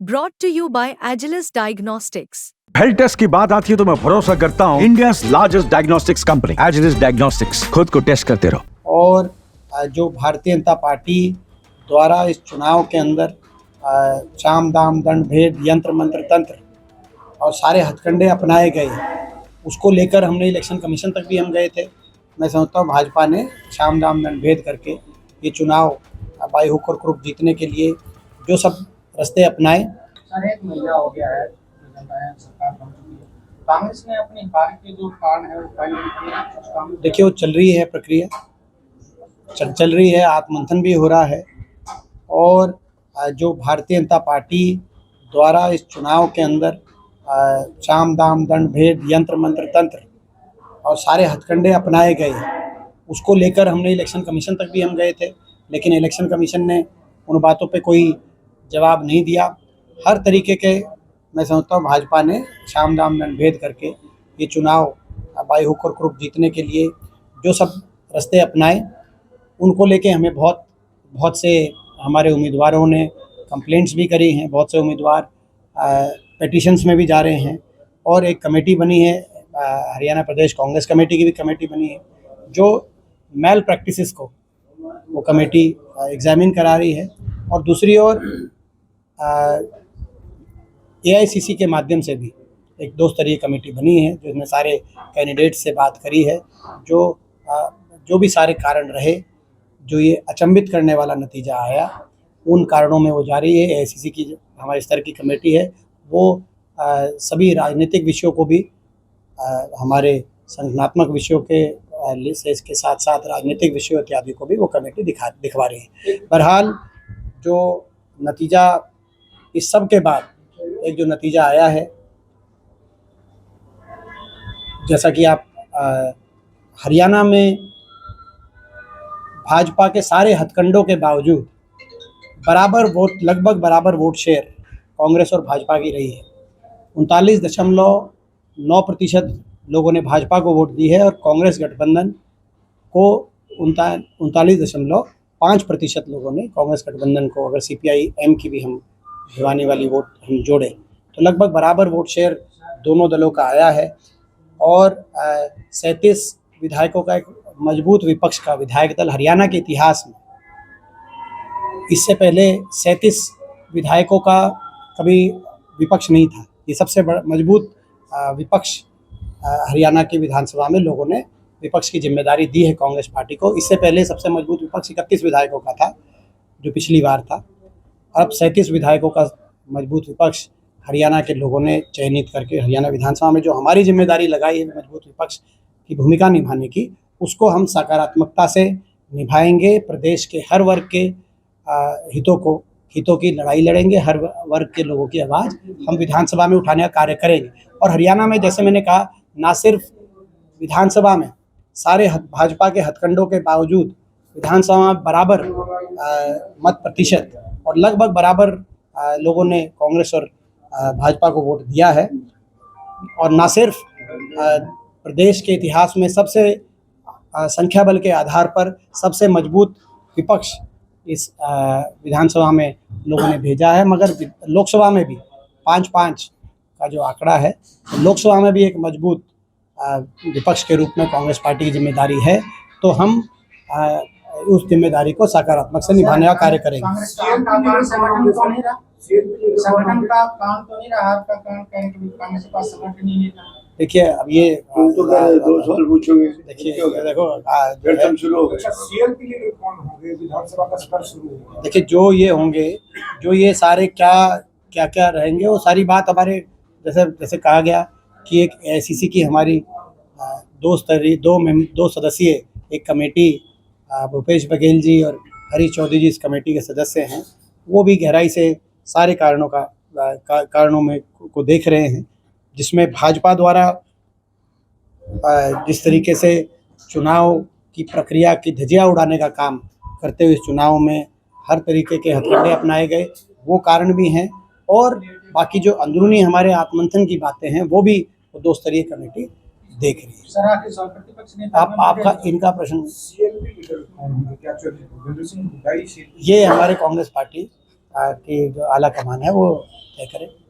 brought to you by Agilus Diagnostics. Health test की बात आती है तो मैं भरोसा करता हूँ India's largest diagnostics company Agilus diagnostics. खुद को टेस्ट करते रहो। और जो भारतीय जनता पार्टी द्वारा इस चुनाव के अंदर साम दाम दंड भेद यंत्र मंत्र तंत्र और सारे हथकंडे अपनाए गए, उसको लेकर हमने इलेक्शन कमीशन तक भी हम गए थे। मैं समझता हूँ भाजपा ने साम दाम दंड भेद करके ये चुनाव बाई हुक और क्रुक जीतने के लिए जो सब रास्ते अपनाए। सर, एक महीना हो गया है, सरकार बन चुकी है, कांग्रेस ने अपनी हार के जो कारण है वो फाइनल किए। देखिए, वो चल रही है प्रक्रिया, चल रही है, आत्ममंथन भी हो रहा है। और जो भारतीय जनता पार्टी द्वारा इस चुनाव के अंदर साम दाम दंड भेद यंत्र मंत्र तंत्र और सारे हथकंडे अपनाए गए, उसको लेकर हमने इलेक्शन कमीशन तक भी हम गए थे, लेकिन इलेक्शन कमीशन ने उन बातों पे कोई जवाब नहीं दिया। हर तरीके के मैं समझता हूँ भाजपा ने साम दाम दंड भेद करके ये चुनाव बाई हुक और क्रुक जीतने के लिए जो सब रास्ते अपनाए, उनको लेके हमें बहुत से हमारे उम्मीदवारों ने कंप्लेंट्स भी करी हैं। बहुत से उम्मीदवार पेटिशंस में भी जा रहे हैं और एक कमेटी बनी है, हरियाणा प्रदेश कांग्रेस कमेटी की भी कमेटी बनी है, जो मैल प्रैक्टिसेस को वो कमेटी एग्जामिन करा रही है। और दूसरी ओर AICC के माध्यम से भी एक 2 स्तरीय कमेटी बनी है, जिसमें सारे कैंडिडेट से बात करी है। जो भी सारे कारण रहे, जो ये अचंभित करने वाला नतीजा आया, उन कारणों में वो जारी है। AICC की जो हमारे स्तर की कमेटी है, वो सभी राजनीतिक विषयों को भी हमारे संगठनात्मक विषयों के के साथ साथ राजनीतिक विषयों इत्यादि को भी वो कमेटी दिखवा रही है। बहरहाल जो नतीजा इस सब के बाद एक जो नतीजा आया है, जैसा कि आप हरियाणा में भाजपा के सारे हथकंडों के बावजूद लगभग बराबर वोट शेयर कांग्रेस और भाजपा की रही है। 39.9% लोगों ने भाजपा को वोट दी है और कांग्रेस गठबंधन को 39.5% लोगों ने कांग्रेस गठबंधन को, अगर CPI-M की भी हम भिवानी वाली वोट हम जोड़े तो लगभग बराबर वोट शेयर दोनों दलों का आया है। और 37 विधायकों का एक मजबूत विपक्ष का विधायक दल हरियाणा के इतिहास में, इससे पहले 37 विधायकों का कभी विपक्ष नहीं था। ये सबसे बड़ा मजबूत विपक्ष हरियाणा की विधानसभा में लोगों ने विपक्ष की जिम्मेदारी दी है कांग्रेस पार्टी को। इससे पहले सबसे मजबूत विपक्ष 31 विधायकों का था, जो पिछली बार था। अब 37 विधायकों का मजबूत विपक्ष हरियाणा के लोगों ने चयनित करके हरियाणा विधानसभा में जो हमारी जिम्मेदारी लगाई है मजबूत विपक्ष की भूमिका निभाने की, उसको हम सकारात्मकता से निभाएंगे। प्रदेश के हर वर्ग के हितों की लड़ाई लड़ेंगे, हर वर्ग के लोगों की आवाज़ हम विधानसभा में उठाने का कार्य करेंगे। और हरियाणा में, जैसे मैंने कहा, ना सिर्फ विधानसभा में सारे भाजपा के हथकंडों के बावजूद विधानसभा में बराबर मत प्रतिशत और लगभग बराबर लोगों ने कांग्रेस और भाजपा को वोट दिया है। और ना सिर्फ प्रदेश के इतिहास में सबसे संख्या बल के आधार पर सबसे मजबूत विपक्ष इस विधानसभा में लोगों ने भेजा है, मगर लोकसभा में भी 5-5 का जो आंकड़ा है, तो लोकसभा में भी एक मजबूत विपक्ष के रूप में कांग्रेस पार्टी की जिम्मेदारी है। तो हम उस जिम्मेदारी को सकारात्मक से निभाने का कार्य करेंगे। देखिए, अब ये 2 सवाल पूछोगे। देखिए, देखो देखिए, जो ये होंगे, जो ये सारे क्या रहेंगे, वो सारी बात हमारे जैसे कहा गया कि एक AICC की हमारी 2 सदस्यीय एक कमेटी, भूपेश बघेल जी और हरीश चौधरी जी इस कमेटी के सदस्य हैं। वो भी गहराई से सारे कारणों में को देख रहे हैं, जिसमें भाजपा द्वारा जिस तरीके से चुनाव की प्रक्रिया की धज्जियां उड़ाने का काम करते हुए इस चुनाव में हर तरीके के हथकंडे अपनाए गए, वो कारण भी हैं। और बाकी जो अंदरूनी हमारे आत्ममंथन की बातें हैं, वो भी 2 स्तरीय कमेटी देख रही है। आपका इनका प्रश्न, ये हमारे कांग्रेस पार्टी की जो आला कमान है वो तय करें।